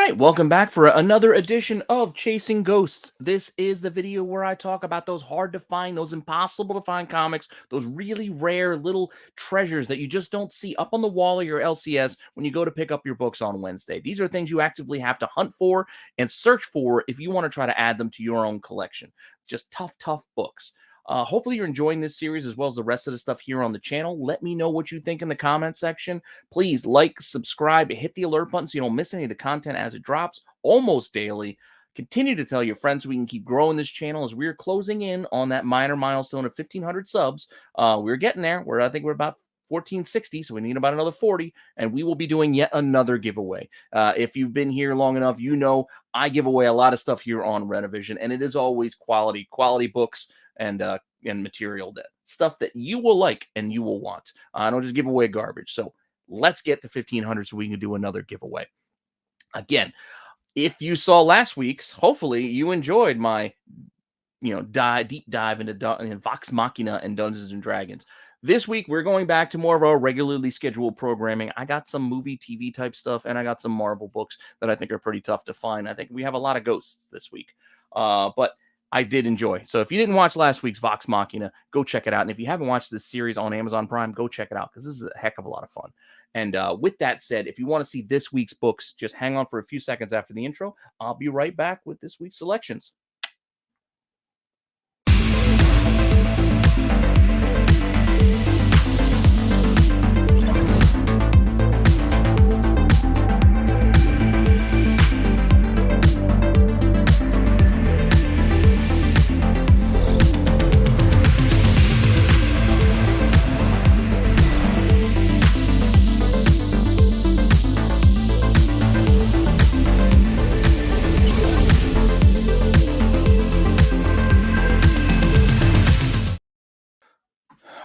right, welcome back for another edition of Chasing Ghosts. This is the video where I talk about those hard to find, those impossible to find comics, those really rare little treasures that you just don't see up on the wall of your LCS when you go to pick up your books on Wednesday. These are things you actively have to hunt for and search for if you want to try to add them to your own collection. Just tough books. Hopefully you're enjoying this series as well as the rest of the stuff here on the channel. Let me know what you think in the comment section. Please like, subscribe, hit the alert button so you don't miss any of the content as it drops almost daily. Continue to tell your friends so we can keep growing this channel as we're closing in on that minor milestone of 1,500 subs. We're getting there. I think we're about 1460, so we need about another 40, and we will be doing yet another giveaway. If you've been here long enough, you know I give away a lot of stuff here on Rennavision, and it is always quality books and material, that stuff that you will like and you will want. I don't just give away garbage. So let's get to 1,500 so we can do another giveaway. Again, if you saw last week's, hopefully you enjoyed my deep dive into Vox Machina and Dungeons and Dragons. This week, we're going back to more of our regularly scheduled programming. I got some movie, TV type stuff, and I got some Marvel books that I think are pretty tough to find. I think we have a lot of ghosts this week. But I did enjoy. So if you didn't watch last week's Vox Machina, go check it out. And if you haven't watched this series on Amazon Prime, go check it out because this is a heck of a lot of fun. And with that said, if you want to see this week's books, just hang on for a few seconds after the intro. I'll be right back with this week's selections.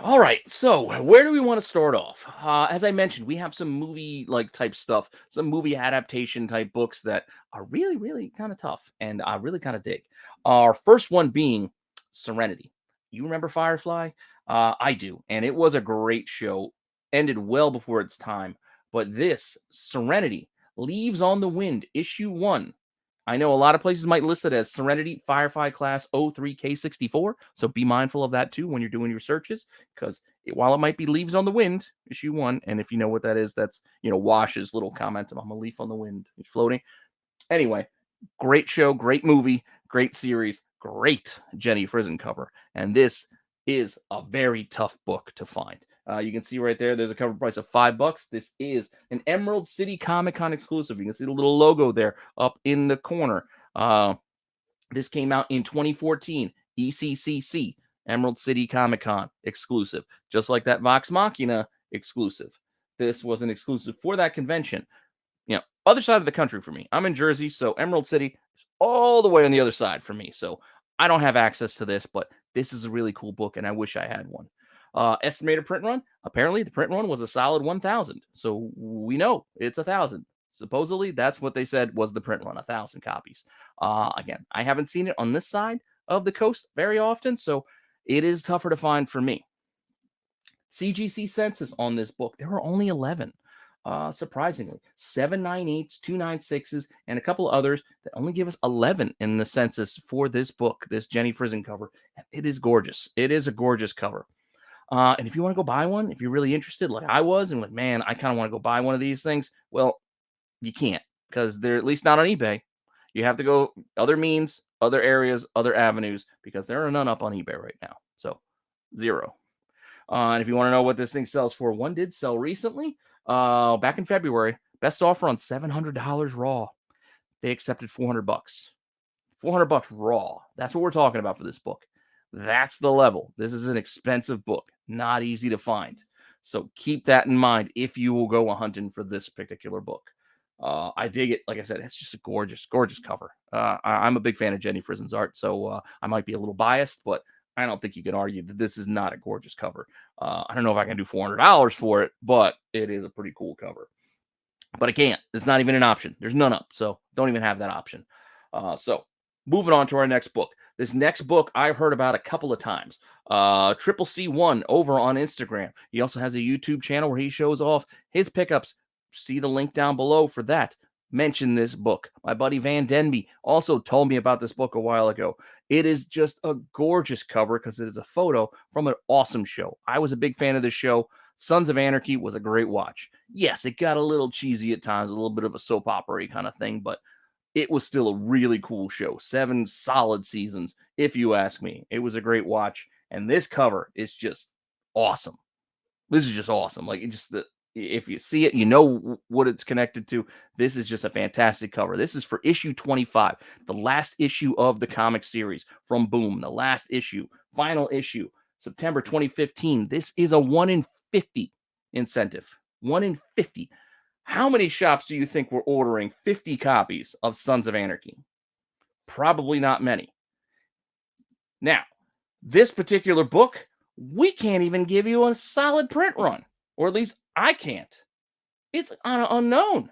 All right, so where do we want to start off? As I mentioned, we have some movie-like type stuff, some movie adaptation type books that are really kind of tough, and I really kind of dig. Our first one being Serenity. You remember Firefly? I do, and it was a great show. Ended well before its time, but this Serenity, Leaves on the Wind, issue 1. I know a lot of places might list it as Serenity Firefly Class 03K64, so be mindful of that too when you're doing your searches, because while it might be Leaves on the Wind, issue 1, and if you know what that is, that's, Wash's little comment about, I'm a leaf on the wind, it's floating. Anyway, great show, great movie, great series, great Jenny Frison cover, and this is a very tough book to find. You can see right there's a cover price of $5. This is an Emerald City Comic Con exclusive. You can see the little logo there up in the corner. This came out in 2014, ECCC, Emerald City Comic Con exclusive, just like that Vox Machina exclusive. This was an exclusive for that convention. Other side of the country for me. I'm in Jersey, so Emerald City is all the way on the other side for me. So I don't have access to this, but this is a really cool book, and I wish I had one. Estimated print run. Apparently, the print run was a solid 1,000. So we know it's 1,000. Supposedly, that's what they said was the print run, 1,000 copies. Again, I haven't seen it on this side of the coast very often, so it is tougher to find for me. CGC census on this book, there were only 11. Surprisingly, 798s, 296s, and a couple others that only give us 11 in the census for this book, this Jenny Frison cover. It is gorgeous. It is a gorgeous cover. And if you want to go buy one, if you're really interested, like I was, and like, man, I kind of want to go buy one of these things, well, you can't because they're at least not on eBay. You have to go other means, other areas, other avenues, because there are none up on eBay right now. So 0. And if you want to know what this thing sells for, one did sell recently, back in February. Best offer on $700 raw. They accepted $400. $400 raw. That's what we're talking about for this book. That's the level. This is an expensive book, not easy to find. So keep that in mind if you will go hunting for this particular book. I dig it. Like I said, it's just a gorgeous cover. I'm a big fan of Jenny Frison's art, so I might be a little biased, but I don't think you can argue that this is not a gorgeous cover. I don't know if I can do $400 for it, but it is a pretty cool cover. But I can't. It's not even an option. There's none up, so don't even have that option. So moving on to our next book. This next book I've heard about a couple of times. Triple C1 over on Instagram. He also has a YouTube channel where he shows off his pickups. See the link down below for that. mention this book. My buddy Van Denby also told me about this book a while ago. It is just a gorgeous cover because it is a photo from an awesome show. I was a big fan of this show. Sons of Anarchy was a great watch. Yes, it got a little cheesy at times, a little bit of a soap opera kind of thing, but it was still a really cool show. 7 solid seasons, if you ask me. It was a great watch, and this cover is just awesome. This is just awesome. Like, it just if you see it, you know what it's connected to. This is just a fantastic cover. This is for issue 25, the last issue of the comic series from Boom, the last issue, final issue, September 2015. This is a 1 in 50 incentive. 1 in 50. How many shops do you think were ordering 50 copies of Sons of Anarchy? Probably not many. Now, this particular book, we can't even give you a solid print run, or at least I can't. It's unknown.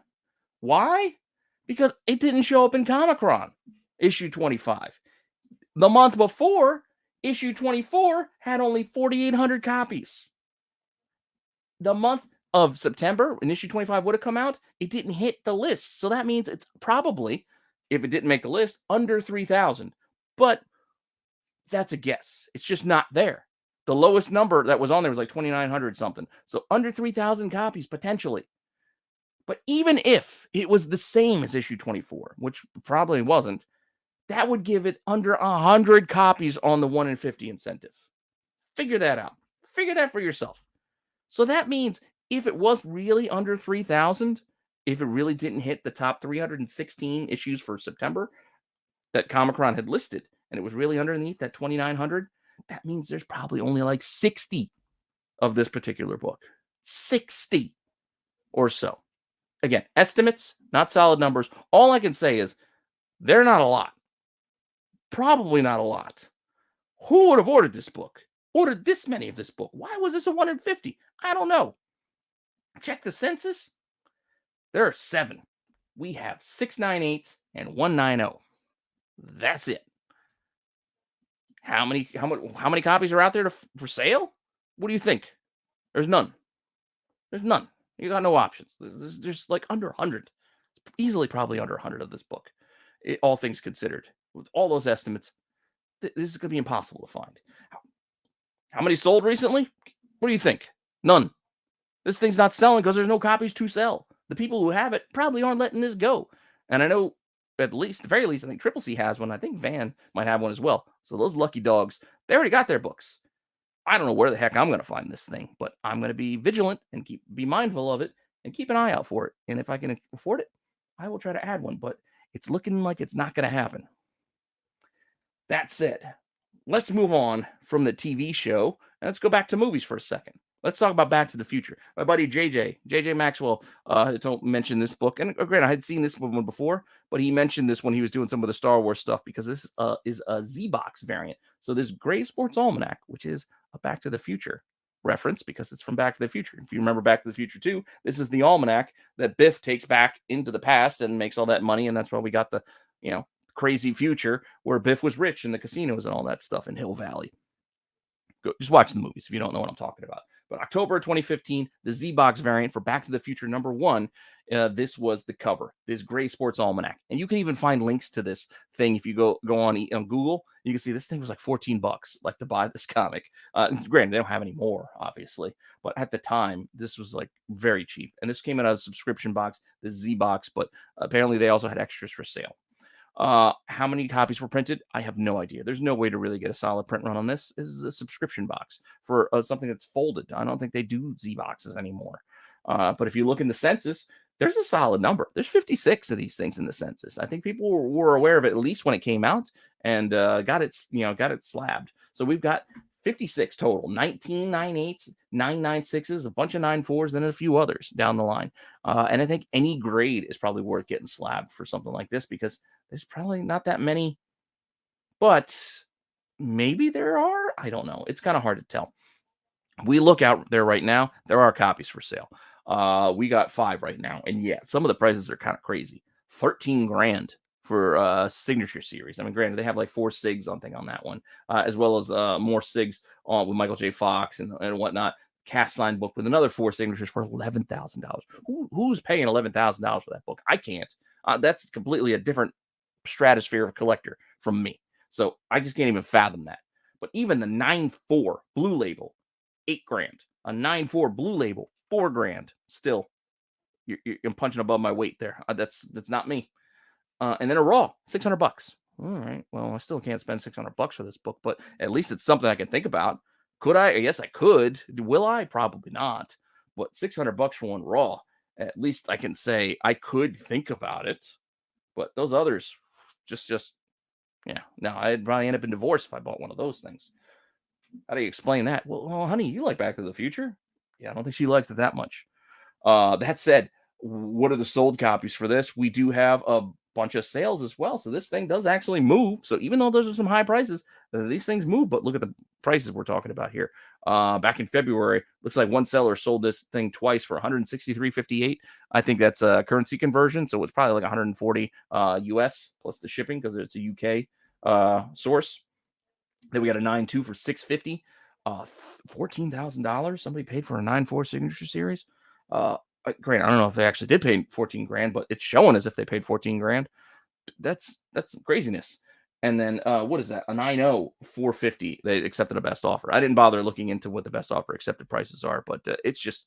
Why? Because it didn't show up in Comic-Con, issue 25. The month before, issue 24 had only 4,800 copies. The month of September, when issue 25 would have come out, it didn't hit the list. So that means it's probably, if it didn't make the list, under 3,000. But that's a guess. It's just not there. The lowest number that was on there was like 2,900 something. So under 3,000 copies potentially. But even if it was the same as issue 24, which probably wasn't, that would give it under 100 copies on the 1 in 50 incentive. Figure that out. Figure that for yourself. So that means if it was really under 3,000, if it really didn't hit the top 316 issues for September that Comic-Con had listed, and it was really underneath that 2,900, that means there's probably only like 60 of this particular book. 60 or so. Again, estimates, not solid numbers. All I can say is they're not a lot. Probably not a lot. Who would have ordered this book? Ordered this many of this book? Why was this a 1 in 50? I don't know. Check the census. There are 7. We have 698s and 190. That's it. How many copies are out there for sale? What do you think? There's none. There's none. You got no options. There's like under 100. Easily probably under 100 of this book. All things considered. With all those estimates, this is going to be impossible to find. How many sold recently? What do you think? None. This thing's not selling because there's no copies to sell. The people who have it probably aren't letting this go. And I know, at least, the very least, I think Triple C has one. I think Van might have one as well. So those lucky dogs, they already got their books. I don't know where the heck I'm going to find this thing, but I'm going to be vigilant and be mindful of it and keep an eye out for it. And if I can afford it, I will try to add one. But it's looking like it's not going to happen. That said, let's move on from the TV show and let's go back to movies for a second. Let's talk about Back to the Future. My buddy JJ Maxwell, mentioned this book. And granted, I had seen this one before, but he mentioned this when he was doing some of the Star Wars stuff because this is a Z-Box variant. So this Gray Sports Almanac, which is a Back to the Future reference because it's from Back to the Future. If you remember Back to the Future 2, this is the almanac that Biff takes back into the past and makes all that money. And that's why we got the, crazy future where Biff was rich in the casinos and all that stuff in Hill Valley. Go, just watch the movies if you don't know what I'm talking about. But October 2015, the Z-Box variant for Back to the Future #1, this was the cover, this Gray Sports Almanac. And you can even find links to this thing if you go on Google. You can see this thing was like $14, like to buy this comic. Granted, they don't have any more, obviously. But at the time, this was like very cheap. And this came out of a subscription box, the Z-Box. But apparently they also had extras for sale. How many copies were printed? I have no idea. There's no way to really get a solid print run on this. This is a subscription box for something that's folded. I don't think they do Z boxes anymore. But if you look in the census, there's a solid number. There's 56 of these things in the census. I think people were aware of it at least when it came out and got it slabbed. So we've got 56 total, 19 9/8s, 9 9/6s, a bunch of 9/4s, and a few others down the line. And I think any grade is probably worth getting slabbed for something like this because there's probably not that many, but maybe there are. I don't know. It's kind of hard to tell. We look out there right now. There are copies for sale. We got 5 right now. And yeah, some of the prices are kind of crazy. 13 grand for signature series. I mean, granted, they have like 4 SIGs on that one, as well as more SIGs on with Michael J. Fox and whatnot. Cast sign book with another 4 signatures for $11,000. Who's paying $11,000 for that book? I can't. That's completely a different stratosphere of collector from me. So I just can't even fathom that. But even the 9.4 blue label, 8 grand. A 9.4 blue label, 4 grand. Still, I'm punching above my weight there. That's not me. And then a raw, $600. All right. Well, I still can't spend $600 for this book, but at least it's something I can think about. Could I? Yes, I could. Will I? Probably not. But $600 for one raw. At least I can say I could think about it. But those others, just yeah. No, I'd probably end up in divorce if I bought one of those things. How do you explain that? Well, honey, you like Back to the Future? Yeah, I don't think she likes it that much. That said, what are the sold copies for this? We do have a bunch of sales as well. So this thing does actually move. So even though those are some high prices, these things move. But look at the prices we're talking about here. Back in February, looks like one seller sold this thing twice for 163.58. I think that's a currency conversion. So it's probably like 140 US plus the shipping because it's a UK source. Then we got a 9.2 for 650. $14,000. Somebody paid for a 9.4 signature series. Great. I don't know if they actually did pay 14 grand, but it's showing as if they paid 14 grand. That's craziness. And then what is that? A 9.0 450. They accepted a best offer. I didn't bother looking into what the best offer accepted prices are, but it's just.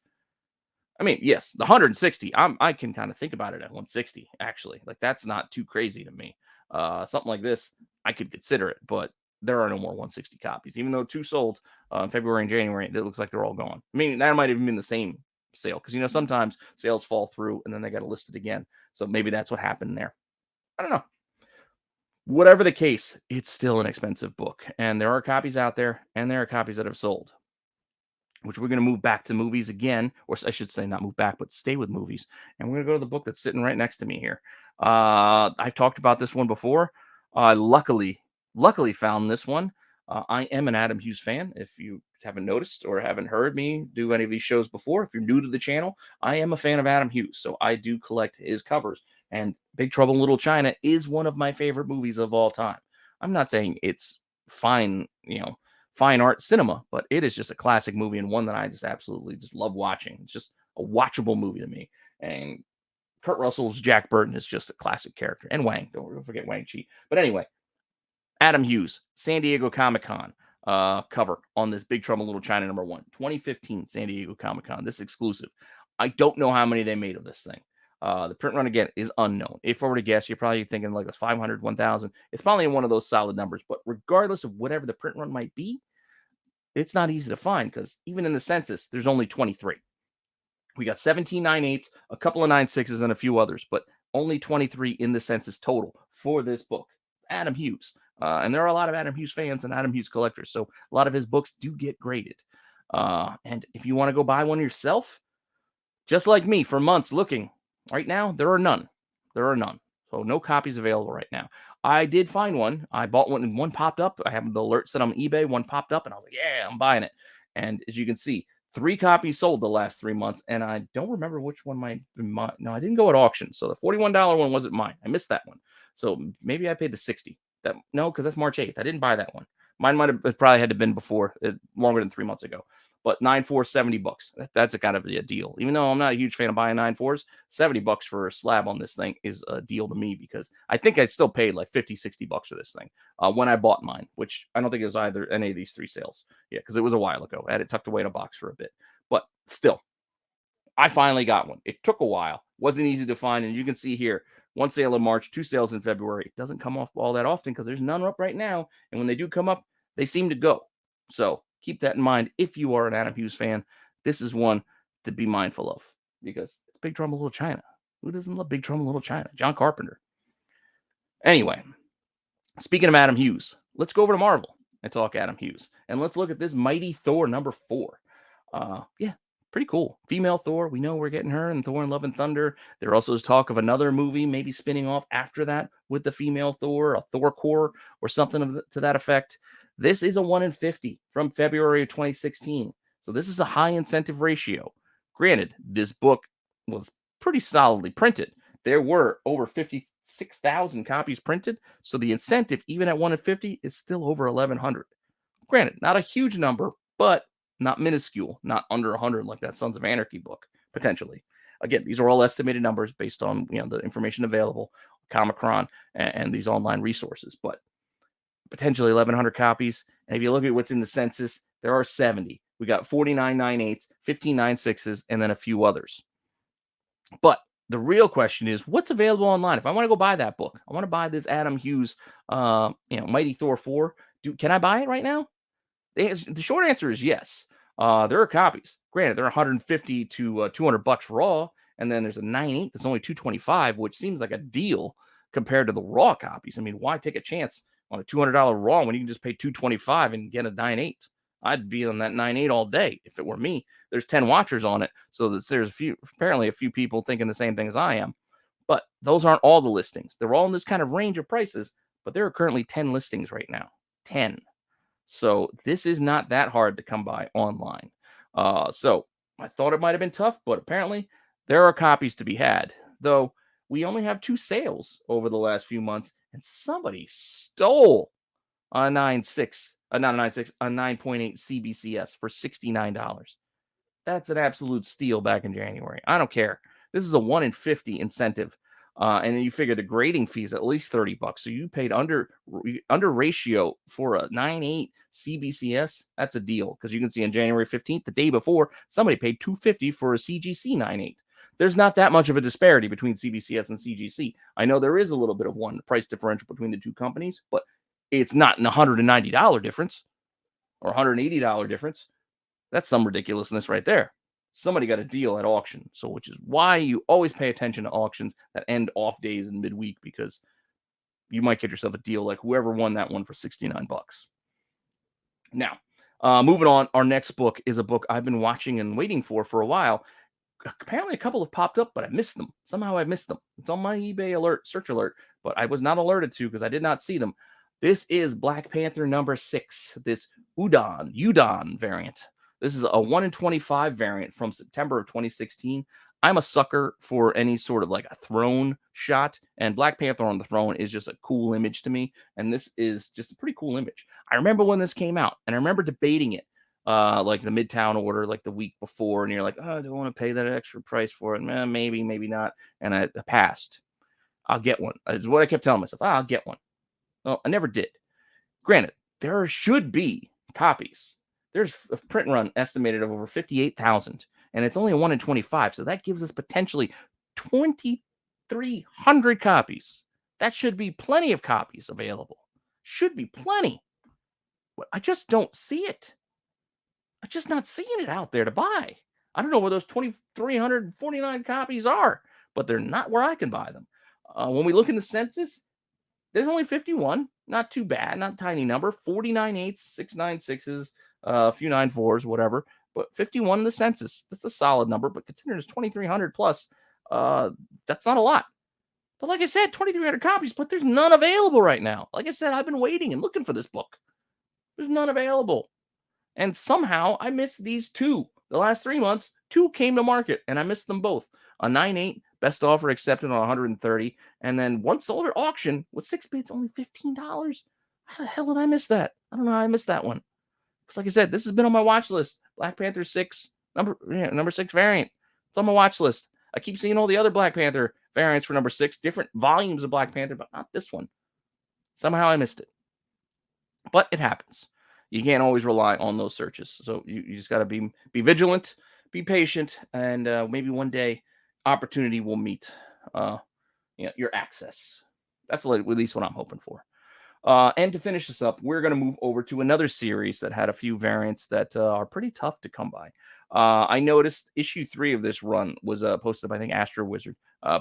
I mean, yes, the 160. I can kind of think about it at 160 actually. Like that's not too crazy to me. Something like this, I could consider it, but there are no more 160 copies. Even though two sold in February and January, it looks like they're all gone. I mean, that might even been the same sale because sometimes sales fall through and then they got to list it again. So maybe that's what happened there. I don't know. Whatever the case, it's still an expensive book, and there are copies out there, and there are copies that have sold. Which we're going to move back to movies again, or I should say, not move back, but stay with movies. And we're going to go to the book that's sitting right next to me here. I've talked about this one before. Luckily found this one. I am an Adam Hughes fan. If you haven't noticed or haven't heard me do any of these shows before, if you're new to the channel, I am a fan of Adam Hughes. So I do collect his covers. And Big Trouble in Little China is one of my favorite movies of all time. I'm not saying it's fine, fine art cinema, but it is just a classic movie and one that I just absolutely just love watching. It's just a watchable movie to me. And Kurt Russell's Jack Burton is just a classic character. And Wang, don't forget Wang Chi. But anyway, Adam Hughes, San Diego Comic-Con cover on this Big Trouble in Little China #1, 2015 San Diego Comic-Con. This exclusive. I don't know how many they made of this thing. The print run again is unknown. If I were to guess, you're probably thinking like it's 500, 1,000. It's probably in one of those solid numbers. But regardless of whatever the print run might be, it's not easy to find because even in the census, there's only 23. We got 17 9/8, a couple of 9/6s, and a few others, but only 23 in the census total for this book. Adam Hughes. And there are a lot of Adam Hughes fans and Adam Hughes collectors, so a lot of his books do get graded. And if you want to go buy one yourself, just like me, for months looking, right now, there are none. There are none. So no copies available right now. I did find one. I bought one and one popped up. I have the alert set on eBay. One popped up and I was like, yeah, I'm buying it. And as you can see, 3 copies sold the last 3 months. And I don't remember which one might be mine. No, I didn't go at auction. So the $41 one wasn't mine. I missed that one. So maybe I paid the 60. No, because that's March 8th. I didn't buy that one. Mine might have probably had to been before, longer than 3 months ago. But 9.4, $70. That's a kind of a deal. Even though I'm not a huge fan of buying 9.4s, $70 for a slab on this thing is a deal to me because I think I still paid like 50, $60 for this thing when I bought mine, which I don't think it was either any of these 3 sales. Yeah, because it was a while ago. I had it tucked away in a box for a bit. But still, I finally got one. It took a while. Wasn't easy to find. And you can see here, 1 sale in March, 2 sales in February. It doesn't come off all that often because there's none up right now. And when they do come up, they seem to go. So keep that in mind. If you are an Adam Hughes fan, this is one to be mindful of because it's Big Trouble in Little China. Who doesn't love Big Trouble in Little China? John Carpenter. Anyway, speaking of Adam Hughes, let's go over to Marvel and talk Adam Hughes. And let's look at this Mighty Thor #4. Yeah, pretty cool. Female Thor. We know we're getting her in Thor and Love and Thunder. There also is talk of another movie maybe spinning off after that with the female Thor, a Thor Core or something to that effect. This is a 1 in 50 from February of 2016. So this is a high incentive ratio. Granted, this book was pretty solidly printed. There were over 56,000 copies printed. So the incentive, even at 1 in 50, is still over 1,100. Granted, not a huge number, but not minuscule, not under 100 like that Sons of Anarchy book, potentially. Again, these are all estimated numbers based on the information available, Comic-Con and these online resources, but potentially 1,100 copies. And if you look at what's in the census, there are 70. We got 49 9/8s, 15 9/6s, and then a few others. But the real question is, what's available online? If I want to go buy that book, I want to buy this Adam Hughes, Mighty Thor 4. Can I buy it right now? The short answer is yes. There are copies. Granted, they're 150 to $200 raw, and then there's a 9/8 that's only 225, which seems like a deal compared to the raw copies. I mean, why take a chance on a $200 raw when you can just pay 225 and get a 9/8? I'd be on that 9/8 all day if it were me. There's 10 watchers on it, so there's apparently a few people thinking the same thing as I am. But those aren't all the listings. They're all in this kind of range of prices, but there are currently 10 listings right now. 10. So this is not that hard to come by online. So I thought it might have been tough, but apparently there are copies to be had. Though we only have 2 sales over the last few months, and somebody stole a 9.6, not a 9.6, a 9.8 CBCS for $69. That's an absolute steal back in January. I don't care. This is a 1 in 50 incentive. And then you figure the grading fees at least $30. So you paid under ratio for a 9.8 CBCS. That's a deal because you can see on January 15th, the day before, somebody paid $250 for a CGC 9.8. There's not that much of a disparity between CBCS and CGC. I know there is a little bit of one price differential between the two companies, but it's not an $190 difference or $180 difference. That's some ridiculousness right there. Somebody got a deal at auction. So, which is why you always pay attention to auctions that end off days in midweek, because you might get yourself a deal like whoever won that one for $69. Now, moving on, our next book is a book I've been watching and waiting for a while. Apparently, a couple have popped up, but I missed them. Somehow I missed them. It's on my eBay alert, search alert, but I was not alerted to because I did not see them. This is Black Panther #6, this Udon variant. This is a 1 in 25 variant from September of 2016. I'm a sucker for any sort of like a throne shot, and Black Panther on the throne is just a cool image to me. And this is just a pretty cool image. I remember when this came out, and I remember debating it, like the Midtown order, like the week before, and you're like, oh, do I want to pay that extra price for it? Maybe, maybe not. And I passed. I'll get one. Is what I kept telling myself. I'll get one. Well, I never did. Granted, there should be copies. There's a print run estimated of over 58,000, and it's only a 1 in 25. So that gives us potentially 2,300 copies. That should be plenty of copies available. Should be plenty. But I just don't see it. I'm just not seeing it out there to buy. I don't know where those 2,349 copies are, but they're not where I can buy them. When we look in the census, there's only 51. Not too bad. Not a tiny number. 49 8s, 6 9/6s, a few 9/4s, whatever. But 51 in the census. That's a solid number. But considering it's 2,300 plus, that's not a lot. But like I said, 2,300 copies, but there's none available right now. Like I said, I've been waiting and looking for this book. There's none available. And somehow I missed these two. The last 3 months, 2 came to market, and I missed them both. A 9.8, best offer accepted on 130, and then one sold at auction with 6 bids, only $15. How the hell did I miss that? I don't know how I missed that one. Because like I said, this has been on my watch list. Black Panther 6, number 6 variant. It's on my watch list. I keep seeing all the other Black Panther variants for number 6, different volumes of Black Panther, but not this one. Somehow I missed it. But it happens. You can't always rely on those searches. So you just got to be vigilant, be patient, and maybe one day opportunity will meet your access. That's at least what I'm hoping for. And to finish this up, we're going to move over to another series that had a few variants that are pretty tough to come by. I noticed issue 3 of this run was posted by, I think, Astro Wizard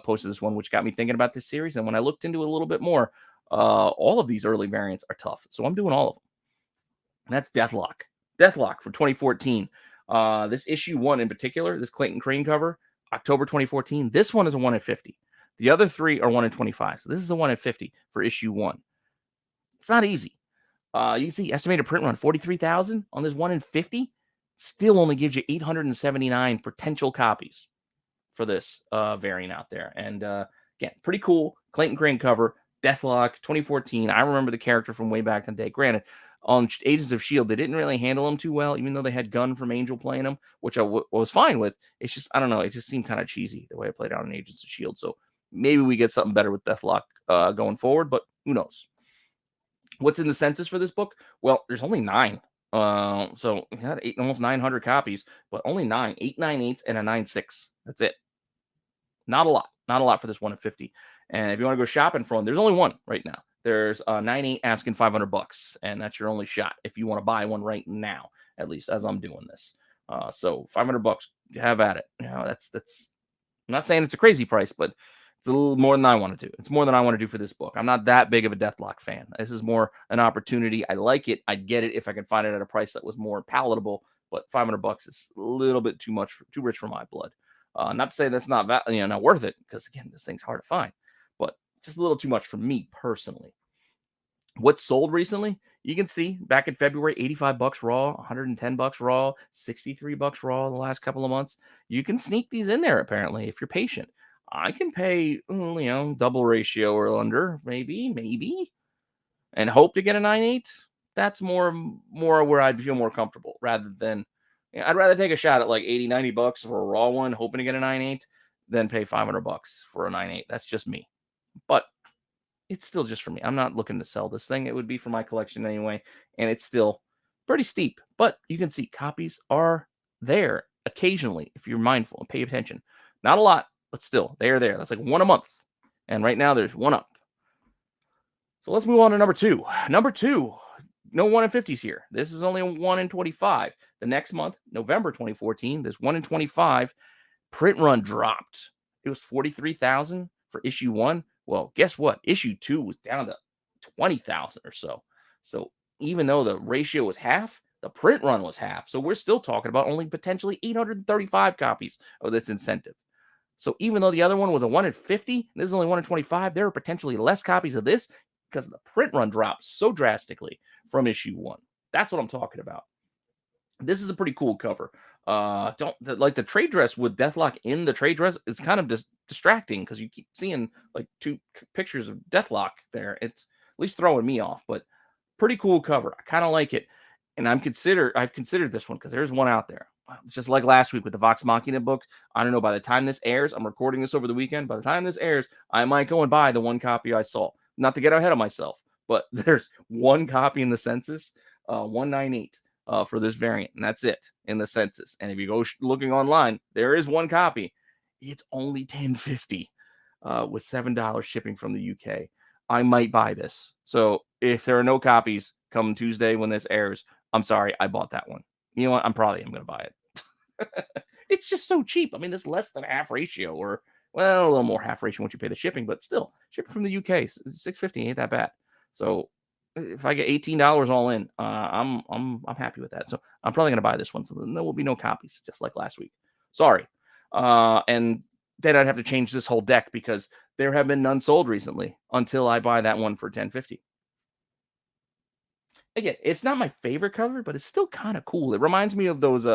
posted this one, which got me thinking about this series. And when I looked into it a little bit more, all of these early variants are tough. So I'm doing all of them. And that's Deathlok. Deathlok for 2014. This issue 1 in particular, this Clayton Crane cover, October 2014. This one is a 1 in 50. The other 3 are 1 in 25. So this is a 1 in 50 for issue 1. It's not easy. You see estimated print run 43,000 on this 1 in 50. Still only gives you 879 potential copies for this variant out there. And again, pretty cool. Clayton Crane cover, Deathlok 2014. I remember the character from way back in the day. Granted, On Agents of S.H.I.E.L.D., they didn't really handle them too well, even though they had Gunn from Angel playing them, which I was fine with. It's just, I don't know, it just seemed kind of cheesy the way I played out in Agents of S.H.I.E.L.D. So maybe we get something better with Deathlok going forward, but who knows? What's in the census for this book? Well, there's only 9. So we had almost 900 copies, but only 9, 898 and a 96. That's it. Not a lot. Not a lot for this 1 in 50. And if you want to go shopping for one, there's only one right now. There's 98 asking $500, and that's your only shot if you want to buy one right now, at least as I'm doing this. So $500, have at it. That's. I'm not saying it's a crazy price, but it's a little more than I want to do. It's more than I want to do for this book. I'm not that big of a Deathlok fan. This is more an opportunity. I like it. I'd get it if I could find it at a price that was more palatable. But $500 is a little bit too much, too rich for my blood. Not to say that's not not worth it, because again, this thing's hard to find, but just a little too much for me personally. What's sold recently? You can see back in February, $85 raw, $110 raw, $63 raw in the last couple of months. You can sneak these in there apparently if you're patient. I can pay, double ratio or under, maybe, and hope to get a 9.8. That's more where I'd feel more comfortable rather than, I'd rather take a shot at like 80, $90 for a raw one, hoping to get a 9.8, than pay $500 for a 9.8. That's just me. But it's still just for me. I'm not looking to sell this thing. It would be for my collection anyway, and it's still pretty steep. But you can see copies are there occasionally if you're mindful and pay attention. Not a lot, but still, they are there. That's like one a month. And right now there's one up. So let's move on to number 2. Number 2, no 1 in 50s here. This is only a 1 in 25. The next month, November 2014, there's 1 in 25. Print run dropped. It was 43,000 for issue 1. Well, guess what? Issue 2 was down to 20,000 or so. So even though the ratio was half, the print run was half. So we're still talking about only potentially 835 copies of this incentive. So even though the other one was a 1 in 50, this is only 1 in 25, there are potentially less copies of this because the print run dropped so drastically from issue 1. That's what I'm talking about. This is a pretty cool cover. Don't like the trade dress with Deathlok in the trade dress is kind of distracting because you keep seeing like 2 pictures of Deathlok there. It's at least throwing me off, but pretty cool cover. I kind of like it, and I've considered this one because there's one out there. It's just like last week with the Vox Machina book. I don't know. By the time this airs, I'm recording this over the weekend. By the time this airs, I might go and buy the one copy I saw. Not to get ahead of myself, but there's one copy in the census, 198. For this variant, and that's it in the census. And if you go looking online, there is one copy. It's only $10.50 with $7 shipping from the UK. I might buy this. So if there are no copies come Tuesday when this airs, I'm sorry, I bought that one. You know what? I'm going to buy it. It's just so cheap. I mean, this less than half ratio, or well, a little more half ratio once you pay the shipping, but still, shipping from the UK, $6.50 ain't that bad. So if I get $18 all in, I'm happy with that. So I'm probably gonna buy this one. So then there will be no copies, just like last week. Sorry. And then I'd have to change this whole deck because there have been none sold recently until I buy that one for $10.50. Again, it's not my favorite cover, but it's still kind of cool. It reminds me of those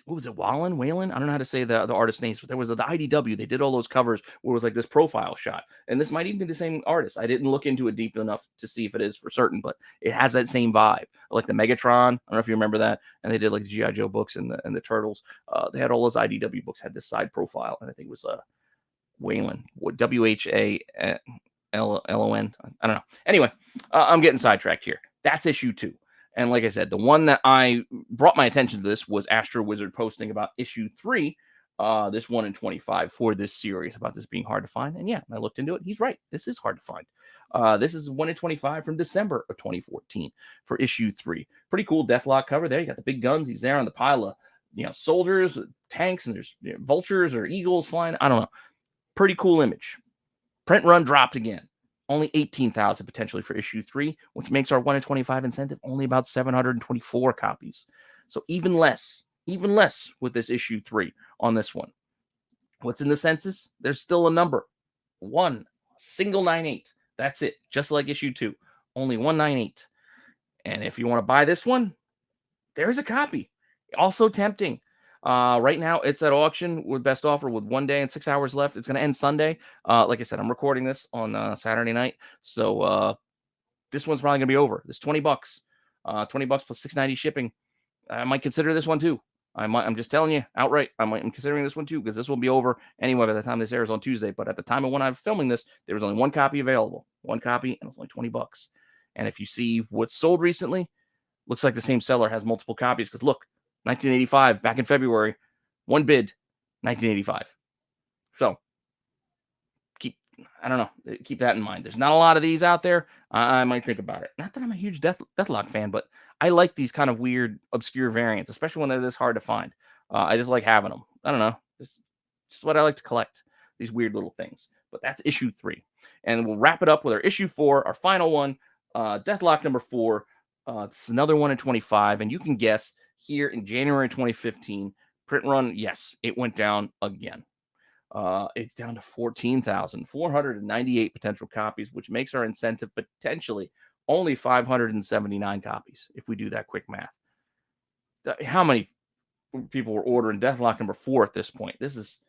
what was it, Whalen? I don't know how to say the artist names, but there was the IDW. They did all those covers where it was like this profile shot. And this might even be the same artist. I didn't look into it deep enough to see if it is for certain, but it has that same vibe. Like the Megatron. I don't know if you remember that. And they did like the G.I. Joe books and the Turtles. They had all those IDW books, had this side profile. And I think it was Whalen. WHALON. I don't know. Anyway, I'm getting sidetracked here. That's issue 2. And like I said, the one that I brought my attention to this was Astro Wizard posting about issue 3, this 1 in 25 for this series, about this being hard to find. And yeah, I looked into it. He's right. This is hard to find. This is 1 in 25 from December of 2014 for issue 3. Pretty cool Deathlok cover there. You got the big guns. He's there on the pile of soldiers, tanks, and there's vultures or eagles flying. I don't know. Pretty cool image. Print run dropped again. Only 18,000 potentially for issue 3, which makes our 1 in 25 incentive only about 724 copies. So even less with this issue 3 on this one. What's in the census? There's still a number. 1 single 98. That's it. Just like issue 2. Only 198. And if you want to buy this one, there's a copy. Also tempting. Right now, it's at auction with best offer with 1 day and 6 hours left. It's going to end Sunday. Like I said, I'm recording this on Saturday night. So this one's probably going to be over. This $20, $20 plus $6.90 shipping. I might consider this one too. I'm just telling you outright. I'm considering this one too because this will be over anyway by the time this airs on Tuesday. But at the time of when I'm filming this, there was only one copy available. One copy, and it's only $20. And if you see what's sold recently, looks like the same seller has multiple copies. Because look, 1985 back in February, one bid, 1985. So I don't know. Keep that in mind. There's not a lot of these out there. I might think about it. Not that I'm a huge Deathlok fan, but I like these kind of weird, obscure variants, especially when they're this hard to find. I just like having them. I don't know. Just what I like to collect. These weird little things. But that's issue 3. And we'll wrap it up with our issue 4, our final one, Deathlok number 4. This is another one in 25. And you can guess here in January 2015, print run, yes, it went down again. It's down to 14,498 potential copies, which makes our incentive potentially only 579 copies if we do that quick math. How many people were ordering Deathlok number 4 at this point? This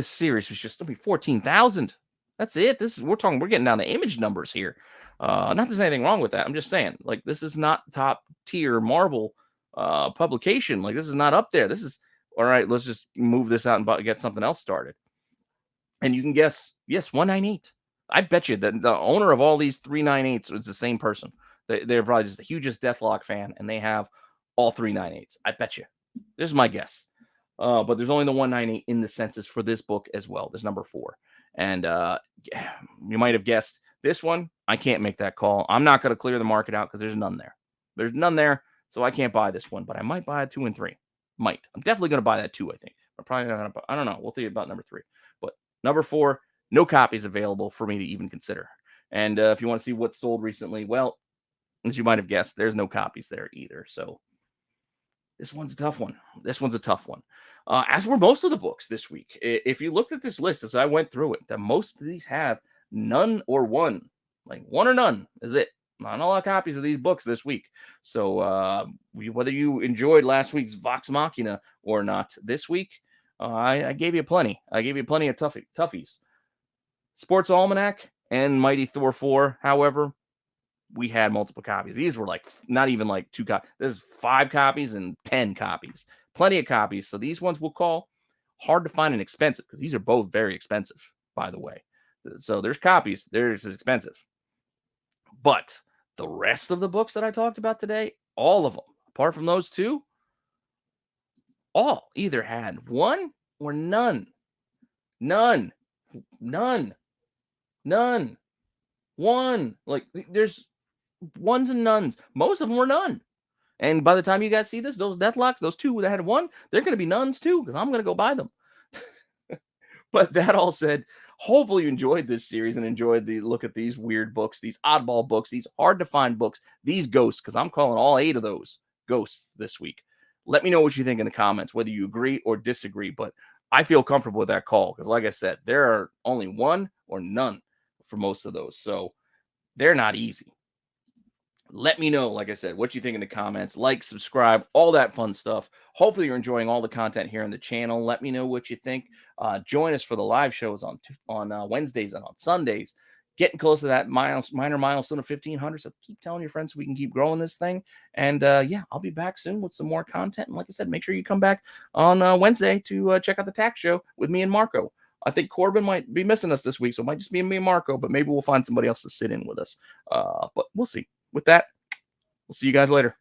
series was just 14,000. That's it. We're getting down to image numbers here. Not that there's anything wrong with that. I'm just saying, like, this is not top tier Marvel publication. Like, this is not up there. This is all right. Let's just move this out and get something else started. And you can guess, yes, 198. I bet you that the owner of all these 398s was the same person. They're probably just the hugest Deathlok fan, and they have all 398s. I bet you. This is my guess. But there's only the 198 in the census for this book as well. There's number 4. And you might have guessed this one. I can't make that call. I'm not going to clear the market out because there's none there. There's none there, so I can't buy this one. But I might buy 2 and 3. Might. I'm definitely going to buy that 2, I think. I'm probably not going to. I don't know. We'll think about number 3. But number 4, no copies available for me to even consider. And if you want to see what's sold recently, well, as you might have guessed, there's no copies there either. So this one's a tough one. As were most of the books this week. If you looked at this list as I went through it, most of these have none or one. Like one or none is it. Not a lot of copies of these books this week. So whether you enjoyed last week's Vox Machina or not, this week, I gave you plenty. I gave you plenty of toughies. Sports Almanac and Mighty Thor 4, however, we had multiple copies. These were like not even like 2 copies. There's 5 copies and 10 copies. Plenty of copies. So these ones we'll call hard to find and expensive because these are both very expensive, by the way. So there's copies. There's expensive. But the rest of the books that I talked about today, all of them, apart from those 2, all either had one or none. None. One. Like, there's ones and nones. Most of them were none. And by the time you guys see this, those Deathloks, those 2 that had one, they're going to be nuns too because I'm going to go buy them. But that all said, hopefully you enjoyed this series and enjoyed the look at these weird books, these oddball books, these hard to find books, these ghosts, because I'm calling all 8 of those ghosts this week. Let me know what you think in the comments, whether you agree or disagree. But I feel comfortable with that call because, like I said, there are only one or none for most of those. So they're not easy. Let me know, like I said, what you think in the comments. Like, subscribe, all that fun stuff. Hopefully you're enjoying all the content here on the channel. Let me know what you think. Join us for the live shows on Wednesdays and on Sundays. Getting close to that minor milestone of 1,500. So keep telling your friends so we can keep growing this thing. And yeah, I'll be back soon with some more content. And like I said, make sure you come back on Wednesday to check out the tax show with me and Marco. I think Corbin might be missing us this week, so it might just be me and Marco, but maybe we'll find somebody else to sit in with us. But we'll see. With that, we'll see you guys later.